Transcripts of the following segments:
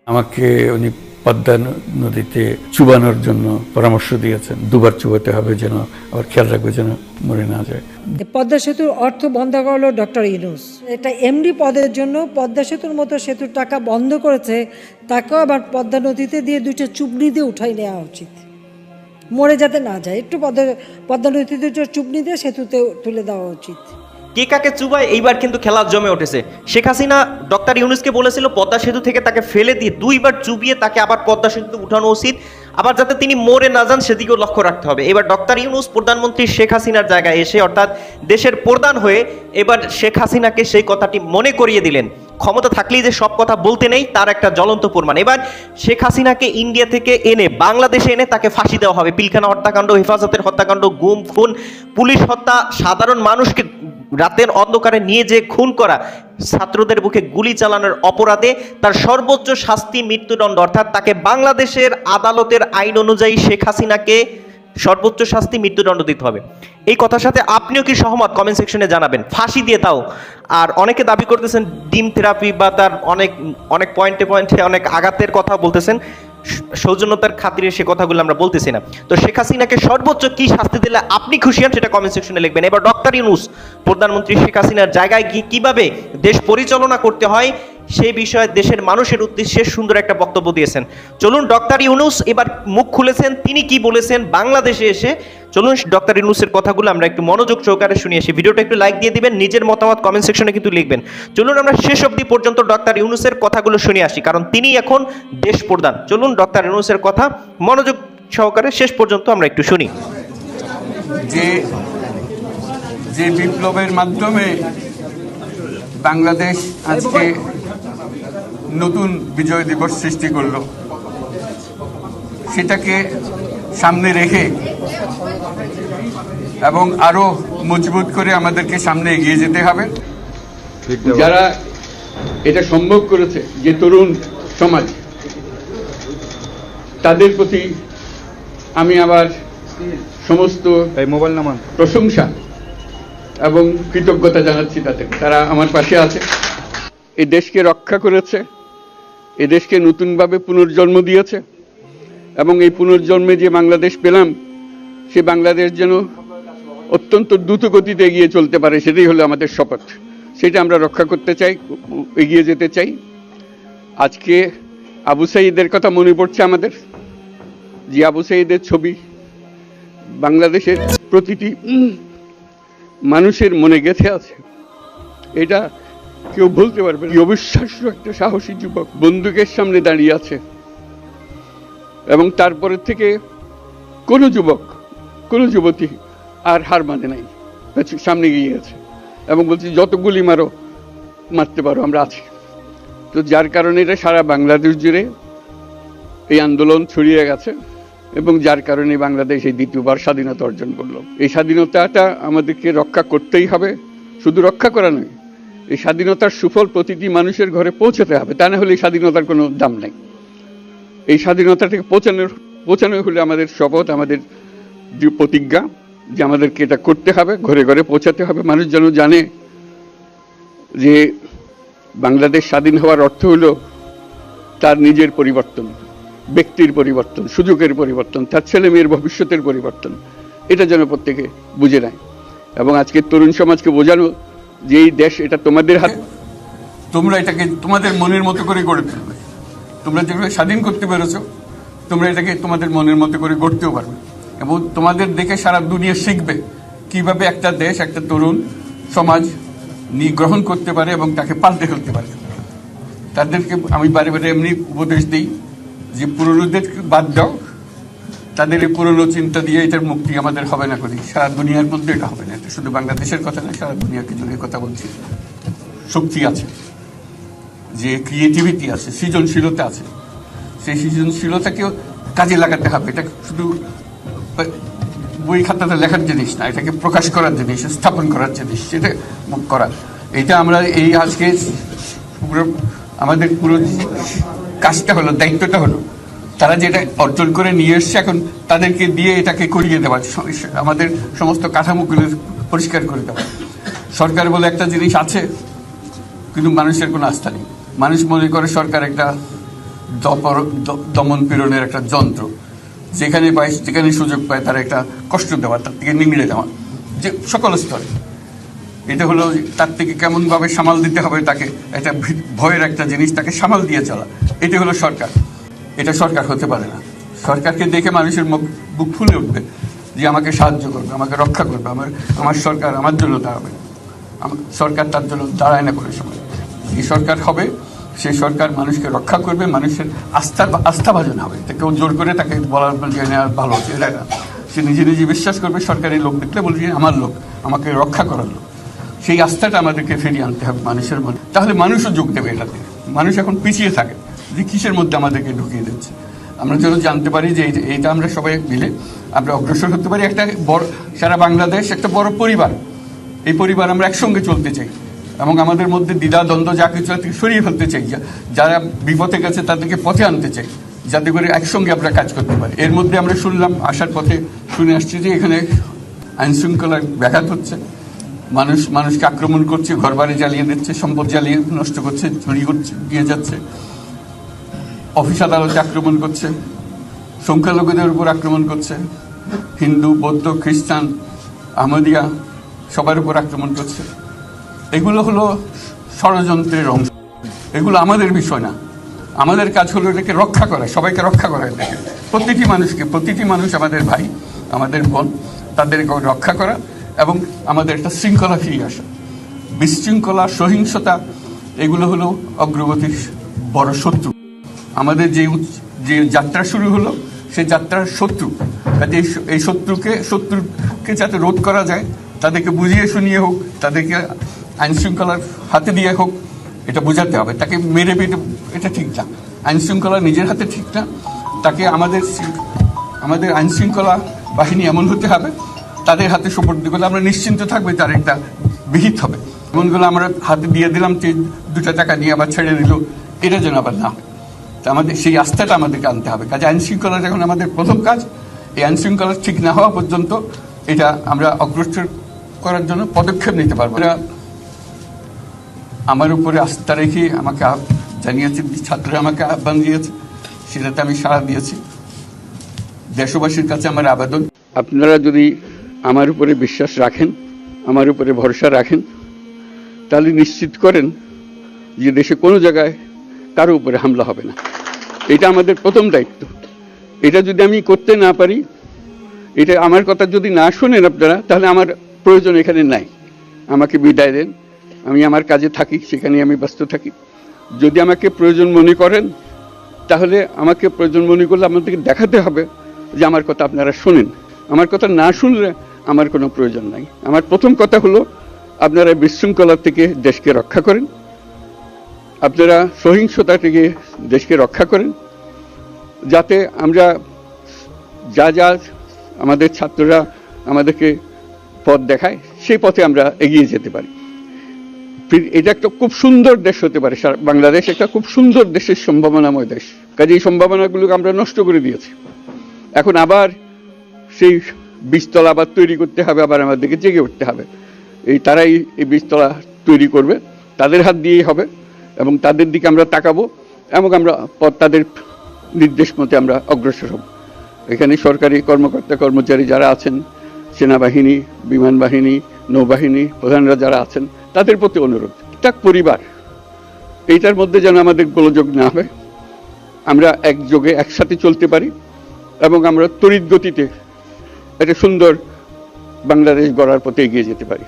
আমাকে উনি পদ্মা নদীতে চুবানোর জন্য পরামর্শ দিয়েছেন, দুবার চুবাতে হবে, যেন আবার খেয়াল রাখবে যেন মরে না যায়। পদ্মা সেতুর অর্থ বন্ধ করলো ডক্টর ইউনূস। এটা এমডি পদের জন্য পদ্মা সেতুর মতো সেতুর টাকা বন্ধ করেছে, তাকেও আবার পদ্মা নদীতে দিয়ে 2টা চুবনি দিয়ে উঠাই নেওয়া উচিত, মরে যাতে না যায়। একটু পদ্মা নদীতে 2টা চুবনি দিয়ে সেতুতে তুলে দেওয়া উচিত। কে কাকে চুবায় এইবার কিন্তু খেলা জমে উঠেছে। শেখ হাসিনা ডক্টর ইউনূসকে বলেছিল পদ্মা সেতু থেকে তাকে ফেলে দিয়ে 2বার চুবিয়ে তাকে আবার পদ্মা সেতুতে উঠানো উচিত, আবার যাতে তিনি মরে না যান সেদিকেও লক্ষ্য রাখতে হবে। এবার ডক্টর ইউনূস প্রধানমন্ত্রী শেখ হাসিনার জায়গায় এসে, অর্থাৎ দেশের প্রধান হয়ে এবার শেখ হাসিনাকে সেই কথাটি মনে করিয়ে দিলেন। ক্ষমতা থাকলেই যে সব কথা বলতে নেই তার একটা জ্বলন্ত প্রমাণ। এবার শেখ হাসিনাকে ইন্ডিয়া থেকে এনে বাংলাদেশে এনে তাকে ফাঁসি দেওয়া হবে। পিলখানা হত্যাকাণ্ড, হেফাজতের হত্যাকাণ্ড, গুম খুন, পুলিশ হত্যা, সাধারণ মানুষকে রাতের অন্ধকারে নিয়ে যে খুন করা, ছাত্রদের বুকে গুলি চালানোর অপরাধে তার সর্বোচ্চ শাস্তি মৃত্যুদণ্ড, অর্থাৎ তাকে বাংলাদেশের আদালতের আইন অনুযায়ী শেখ হাসিনাকে সর্বোচ্চ শাস্তি মৃত্যুদণ্ড দিতে হবে। এই কথার সাথে আপনিও কি সহমত? কমেন্ট সেকশনে জানাবেন। ফাঁসি দিয়ে তাও। আর অনেকে দাবি করতেছেন ডিম থেরাপি বা তার অনেক পয়েন্টে অনেক আঘাতের কথা বলতেছেন। সৌজন্যতার খাতিরে সে কথাগুলো আমরা বলতেছি না। তো শেখ হাসিনাকে সর্বোচ্চ কি শাস্তি দিলে আপনি খুশি হন সেটা কমেন্ট সেকশনে লিখবেন। এবার ডক্টর ইউনূস প্রধানমন্ত্রী শেখ হাসিনার জায়গায় গিয়ে কিভাবে দেশ পরিচালনা করতে হয় সেই বিষয়ে দেশের মানুষের উদ্দেশ্যে সুন্দর একটা বক্তব্য দিয়েছেন। চলুন ডক্টর ইউনূস এবার মুখ খুলেছেন, তিনি কি বলেছেন বাংলাদেশে এসে। চলুন ডক্টর ইউনূসের কথাগুলো আমরা একটু মনোযোগ সহকারে শুনে আসি। ভিডিওটা একটু লাইক দিয়ে দিবেন, নিজের মতামত কমেন্ট সেকশনে কিন্তু লিখবেন। চলুন আমরা শেষ অবধি পর্যন্ত ডক্টর ইউনূসের কথাগুলো শুনে আসি, কারণ তিনি এখন দেশ প্রধান। চলুন ডক্টর ইউনূসের কথা মনোযোগ সহকারে শেষ পর্যন্ত আমরা একটু শুনি। যে বিপ্লবের মাধ্যমে বাংলাদেশ আজকে নতুন বিজয় দিবস সৃষ্টি করলো, সেটাকে সামনে রেখে এবং আরো মজবুত করে আমাদেরকে সামনে এগিয়ে যেতে হবে। যারা এটা সম্ভব করেছে, যে তরুণ সমাজ, তাদের প্রতি আমি আবার সমস্ত প্রশংসা এবং কৃতজ্ঞতা জানাচ্ছি তাদের। তারা আমার পাশে আছে, এই দেশকে রক্ষা করেছে, এই দেশকে নতুনভাবে পুনর্জন্ম দিয়েছে, এবং এই পুনর্জন্মে যে বাংলাদেশ পেলাম, সে বাংলাদেশ যেন অত্যন্ত দ্রুত গতিতে এগিয়ে চলতে পারে, সেটাই হলো আমাদের শপথ। সেটা আমরা রক্ষা করতে চাই, এগিয়ে যেতে চাই। আজকে আবু সাঈদের কথা মনে পড়ছে আমাদের, যে আবু সাঈদের ছবি বাংলাদেশের প্রতিটি মানুষের মনে গেঁথে আছে। এটা কেউ ভুলতে পারবে না। অবিশ্বাস্য একটা সাহসী যুবক বন্দুকের সামনে দাঁড়িয়ে আছে, এবং তারপরে থেকে কোনো যুবক, কোনো যুবতী আর হার মানে নাই, সামনে গিয়ে আছে এবং বলছি যত গুলি মারো, মারতে পারো, আমরা আছি। তো যার কারণে এটা সারা বাংলাদেশ জুড়ে এই আন্দোলন ছড়িয়ে গেছে, এবং যার কারণে বাংলাদেশ এই দ্বিতীয়বার স্বাধীনতা অর্জন করলো। এই স্বাধীনতাটা আমাদেরকে রক্ষা করতেই হবে। শুধু রক্ষা করা নয়, এই স্বাধীনতার সুফল প্রতিটি মানুষের ঘরে পৌঁছাতে হবে, তা না হলে এই স্বাধীনতার কোনো দাম নাই। এই স্বাধীনতাটাকে পৌঁছানো হলে আমাদের শপথ, আমাদের প্রতিজ্ঞা যে আমাদেরকে এটা করতে হবে, ঘরে ঘরে পৌঁছাতে হবে। মানুষ যেন জানে যে বাংলাদেশ স্বাধীন হওয়ার অর্থ হলো তার নিজের পরিবর্তন, ব্যক্তির পরিবর্তন, সুযোগের পরিবর্তন, তার ছেলে মেয়ের ভবিষ্যতের পরিবর্তন। এটা যেন প্রত্যেকে বুঝে নেয়, এবং আজকে তরুণ সমাজকে বোঝানো যে এই দেশ এটা তোমাদের হাত, তোমরা এটাকে তোমাদের মনের মতো করে গড়ে তুলবে। তোমরা যেভাবে স্বাধীন করতে পেরেছো, তোমরা এটাকে তোমাদের মনের মতো করে গড়তেও পারবে, এবং তোমাদের দেখে সারা দুনিয়া শিখবে কিভাবে একটা দেশ, একটা তরুণ সমাজ গ্রহণ করতে পারে এবং তাকে পাল্টে ফেলতে পারে। তাদেরকে আমি বারে বারে এমনি উপদেশ দিই যে পুরনোদের বাদ দাও, তাদের এই পুরনো চিন্তা দিয়ে এটার মুক্তি আমাদের হবে না করি, সারা দুনিয়ার মধ্যে এটা হবে না। এটা শুধু বাংলাদেশের কথা না, সারা দুনিয়াকে জুড়ে কথা বলছি। শক্তি আছে, যে ক্রিয়েটিভিটি আছে, সৃজনশীলতা আছে, সেই সৃজনশীলতাকেও কাজে লাগাতে হবে। এটা শুধু বই খাতাতে লেখার জিনিস না, এটাকে প্রকাশ করার জিনিস, স্থাপন করার জিনিস, সেটা করা। এইটা আমরা এই আজকে আমাদের পুরো কাজটা হলো, দায়িত্বটা হলো, তারা যেটা অর্জন করে নিয়ে এসছে এখন তাদেরকে দিয়ে এটাকে করিয়ে দেওয়া, আমাদের সমস্ত কাঠামোগুলো পরিষ্কার করে দেওয়া। সরকার বলে একটা জিনিস আছে, কিন্তু মানুষের কোনো আস্থা নেই। মানুষ মনে করে সরকার একটা দমন পীড়নের একটা যন্ত্র, যেখানে পায় যেখানে সুযোগ পায় তার একটা কষ্ট দেওয়া, তার থেকে নিংড়ে দেওয়া, যে সকল স্তরে। এটা হলো তার থেকে কেমনভাবে সামাল দিতে হবে তাকে, একটা ভয়ের একটা জিনিস, তাকে সামাল দিয়ে চলা। এটা হলো সরকার। এটা সরকার হতে পারে না। সরকারকে দেখে মানুষের বুক ফুলে উঠবে যে আমাকে সাহায্য করবে, আমাকে রক্ষা করবে, আমার সরকার আমার জন্য দাঁড়াবে। সরকার তার জন্য দাঁড়ায় না কোনো সময়। এই সরকার হবে, সেই সরকার মানুষকে রক্ষা করবে, মানুষের আস্থাভাজন হবে। কেউ জোর করে তাকে বলার যে ভালো হচ্ছে এটা না, সে নিজে নিজে বিশ্বাস করবে। সরকারি লোক দেখলে বলবে আমার লোক, আমাকে রক্ষা করার লোক। সেই আস্থাটা আমাদেরকে ফিরিয়ে আনতে হবে মানুষের মধ্যে, তাহলে মানুষও যোগ দেবে এটাতে। মানুষ এখন পিছিয়ে থাকে যে কিসের মধ্যে আমাদেরকে ঢুকিয়ে দিচ্ছে। আমরা যেন জানতে পারি যে এইটা আমরা সবাই মিলে আমরা অগ্রসর হতে পারি। একটা বড়, সারা বাংলাদেশ একটা বড় পরিবার। এই পরিবার আমরা একসঙ্গে চলতে চাই এবং আমাদের মধ্যে দ্বিধা দ্বন্দ্ব যা কিছু থেকে সরিয়ে ফেলতে চাই। যারা বিপথে গেছে তাদেরকে পথে আনতে চাই, যাতে করে একসঙ্গে আমরা কাজ করতে পারি। এর মধ্যে আমরা শুনলাম, আসার পথে শুনে আসছি যে এখানে আইন শৃঙ্খলার ব্যাঘাত হচ্ছে, মানুষকে আক্রমণ করছে, ঘরবাড়ি জ্বালিয়ে দিচ্ছে, সম্পদ জ্বালিয়ে নষ্ট করছে, চুরি করছে, দিয়ে যাচ্ছে, অফিস আদালতে আক্রমণ করছে, সংখ্যালঘুদের উপর আক্রমণ করছে, হিন্দু, বৌদ্ধ, খ্রিস্টান, আহমদিয়া সবার উপর আক্রমণ করছে। এগুলো হলো ষড়যন্ত্রের অংশ। এগুলো আমাদের বিষয় না। আমাদের কাজ হলো এটাকে রক্ষা করা, সবাইকে রক্ষা করা। এটাকে প্রতিটি মানুষ আমাদের ভাই, আমাদের বোন, তাদেরকে রক্ষা করা এবং আমাদের একটা শৃঙ্খলা ফিরিয়ে আসা। বিশৃঙ্খলা, সহিংসতা এগুলো হলো অগ্রগতির বড় শত্রু। আমাদের যে যাত্রা শুরু হলো সেই যাত্রার শত্রু। কাজে এই শত্রুকে যাতে রোধ করা যায়, তাদেরকে বুঝিয়ে শুনিয়ে হোক, তাদেরকে আইন শৃঙ্খলার হাতে দিয়ে হোক, এটা বোঝাতে হবে। তাকে মেরে পেটে এটা ঠিক না। আইন শৃঙ্খলা নিজের হাতে ঠিক না। তাকে আমাদের আইন শৃঙ্খলা বাহিনী এমন হতে হবে, তাদের হাতে সুপর্দ করলে আমরা নিশ্চিন্ত থাকবে তার একটা বিহিত হবে। এমনগুলো আমরা হাতে দিয়ে দিলাম, 2 টাকা নিয়ে আবার ছেড়ে দিল, এটা যেন আবার না হয়। আমাদের সেই আস্থাটা আমাদেরকে আনতে হবে। কাজে আইন শৃঙ্খলা যখন আমাদের প্রথম কাজ, এই আইন শৃঙ্খলা ঠিক না হওয়া পর্যন্ত এটা আমরা অগ্রসর করার জন্য পদক্ষেপ নিতে পারবো। আমার উপরে আস্থা রেখে আমাকে জানিয়েছে, ছাত্ররা আমাকে আহ্বান দিয়েছে, সেটাতে আমি সাড়া দিয়েছি। দেশবাসীর কাছে আমার আবেদন, আপনারা যদি আমার উপরে বিশ্বাস রাখেন, আমার উপরে ভরসা রাখেন, তাহলে নিশ্চিত করেন যে দেশে কোনো জায়গায় কারো উপরে হামলা হবে না। এটা আমাদের প্রথম দায়িত্ব। এটা যদি আমি করতে না পারি, এটা আমার কথা যদি না শোনেন আপনারা, তাহলে আমার প্রয়োজন এখানে নাই। আমাকে বিদায় দেন, আমি আমার কাজে থাকি, সেখানে আমি ব্যস্ত থাকি। যদি আমাকে প্রয়োজন মনে করেন, তাহলে আমাকে প্রয়োজন মনে করলে আপনাদেরকে দেখাতে হবে যে আমার কথা আপনারা শোনেন। আমার কথা না শুনলে আমার কোনো প্রয়োজন নাই। আমার প্রথম কথা হলো, আপনারা বিশৃঙ্খলা থেকে দেশকে রক্ষা করেন, আপনারা সহিংসতা থেকে দেশকে রক্ষা করেন, যাতে আমরা যা আমাদের ছাত্ররা আমাদেরকে পথ দেখায়, সেই পথে আমরা এগিয়ে যেতে পারি। এটা একটা খুব সুন্দর দেশ হতে পারে। বাংলাদেশ একটা খুব সুন্দর দেশের সম্ভাবনাময় দেশ। কাজে এই সম্ভাবনাগুলোকে আমরা নষ্ট করে দিয়েছি। এখন আবার সেই বীজতলা আবার তৈরি করতে হবে, আবার আমাদেরকে জেগে উঠতে হবে। তারাই এই বীজতলা তৈরি করবে, তাদের হাত দিয়েই হবে এবং তাদের দিকে আমরা তাকাবো এবং আমরা তাদের নির্দেশ মতে আমরা অগ্রসর হব। এখানে সরকারি কর্মকর্তা কর্মচারী যারা আছেন, সেনাবাহিনী, বিমান বাহিনী, নৌবাহিনী প্রধানরা যারা আছেন, তাদের প্রতি অনুরোধ, একটা পরিবার, এইটার মধ্যে যেন আমাদের গোলযোগ না হয়, আমরা একযোগে একসাথে চলতে পারি এবং আমরা তড়িৎ গতিতে একটা সুন্দর বাংলাদেশ গড়ার পথে এগিয়ে যেতে পারি।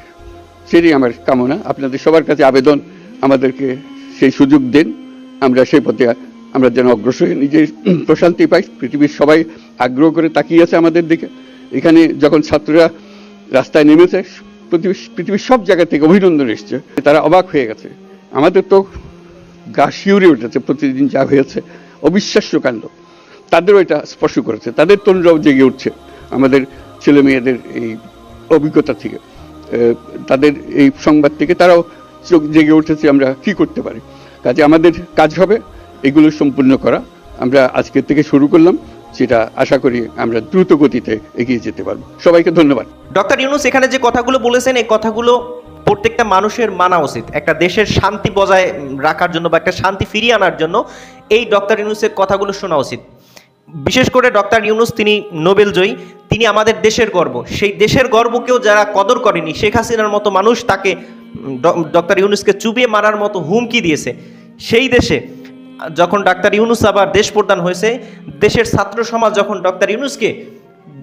সেটাই আমার কামনা। আপনাদের সবার কাছে আবেদন, আমাদেরকে সেই সুযোগ দেন, আমরা সেই পথে আমরা যেন অগ্রসর হয়ে নিজের প্রশান্তি পাই। পৃথিবীর সবাই আগ্রহ করে তাকিয়ে আছে আমাদের দিকে। এখানে যখন ছাত্ররা রাস্তায় নেমেছে, পৃথিবীর সব জায়গা থেকে অভিনন্দন এসছে, তারা অবাক হয়ে গেছে। আমাদের তো গা শিউরে উঠেছে, প্রতিদিন যা হয়েছে অবিশ্বাস্য কাণ্ড। তাদেরও এটা স্পর্শ করেছে, তাদের তরুণরাও জেগে উঠছে আমাদের ছেলে মেয়েদের এই অভিজ্ঞতা থেকে, তাদের এই সংবাদ থেকে তারাও চোখ জেগে উঠেছে আমরা কি করতে পারি। কাজে আমাদের কাজ হবে এগুলো সম্পূর্ণ করা। আমরা আজকের থেকে শুরু করলাম, সেটা আশা করি আমরা দ্রুত গতিতে এগিয়ে যেতে পারবো। সবাইকে ধন্যবাদ। ডক্টর ইউনূস এখানে যে কথাগুলো বলেছেন, এই কথাগুলো প্রত্যেকটা মানুষের মানা উচিত। একটা দেশের শান্তি বজায় রাখার জন্য বা একটা শান্তি ফিরিয়ে আনার জন্য এই ডক্টর ইউনূসের কথাগুলো শোনা উচিত। বিশেষ করে ডক্টর ইউনূস তিনি নোবেল জয়ী, তিনি আমাদের দেশের গর্ব। সেই দেশের গর্বকেও যারা কদর করেনি, শেখ হাসিনার মতো মানুষ তাকে ডক্টর ইউনূসকে চুবিয়ে মারার মতো হুমকি দিয়েছে। সেই দেশে যখন ডক্টর ইউনূস আবার দেশ প্রধান হয়েছে, দেশের ছাত্র সমাজ যখন ডক্টর ইউনূসকে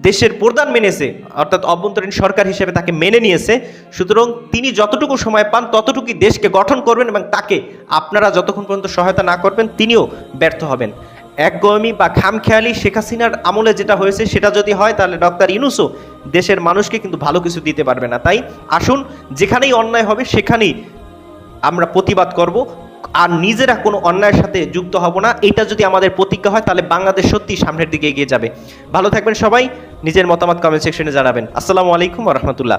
দেশের প্রধান মেনেছে, অর্থাৎ অভ্যন্তরীণ সরকার হিসেবে তাকে মেনে নিয়েছে, সুতরাং তিনি যতটুকু সময় পান ততটুকুই দেশকে গঠন করবেন এবং তাকে আপনারা যতক্ষণ পর্যন্ত সহায়তা না করবেন তিনিও ব্যর্থ হবেন। একগয়মি বা খামখেয়ালি শেখ হাসিনার আমলে যেটা হয়েছে সেটা যদি হয়, তাহলে ডক্টর ইউনূসও দেশের মানুষকে কিন্তু ভালো কিছু দিতে পারবে না। তাই আসুন, যেখানেই অন্যায় হবে সেখানেই আমরা প্রতিবাদ করব, আর নিজেরা কোনো অন্যায়ের সাথে যুক্ত হব না। এটা যদি আমাদের প্রতিজ্ঞা হয়, তাহলে বাংলাদেশ সত্যি সামনের দিকে এগিয়ে যাবে। ভালো থাকবেন সবাই, নিজের মতামত কমেন্ট সেকশনে জানাবেন। আসসালামু আলাইকুম ওয়া রাহমাতুল্লাহ।